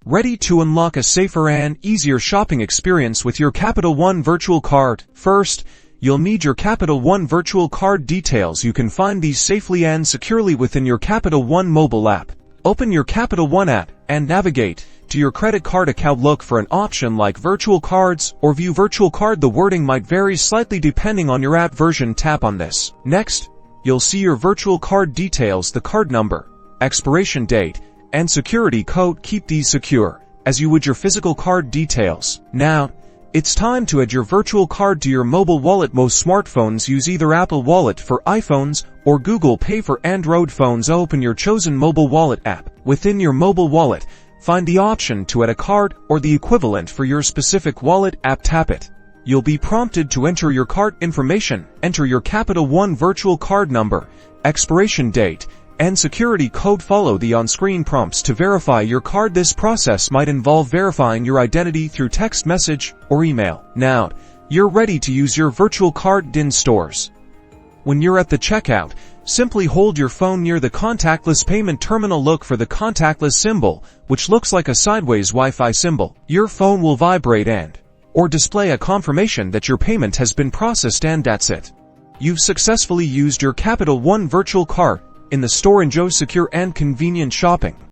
Ready to unlock a safer and easier shopping experience with your Capital One virtual card? First, you'll need your Capital One virtual card details. You can find these safely and securely within your Capital One mobile app. Open your Capital One app and navigate to your credit card account. Look for an option like Virtual Cards or View Virtual Card. The wording might vary slightly depending on your app version. Tap on this. Next, you'll see your virtual card details, the card number, expiration date, and security code. Keep these secure, as you would your physical card details. Now, it's time to add your virtual card to your mobile wallet. Most smartphones use either Apple Wallet for iPhones or Google Pay for Android phones. Open your chosen mobile wallet app. Within your mobile wallet, find the option to add a card or the equivalent for your specific wallet app. Tap it. You'll be prompted to enter your card information. Enter your Capital One virtual card number, expiration date, and security code. Follow the on-screen prompts to verify your card. This process might involve verifying your identity through text message or email. Now, you're ready to use your virtual card in stores. When you're at the checkout, simply hold your phone near the contactless payment terminal. Look for the contactless symbol, which looks like a sideways Wi-Fi symbol. Your phone will vibrate or display a confirmation that your payment has been processed, and that's it. You've successfully used your Capital One virtual card in the store. Enjoy secure and convenient shopping.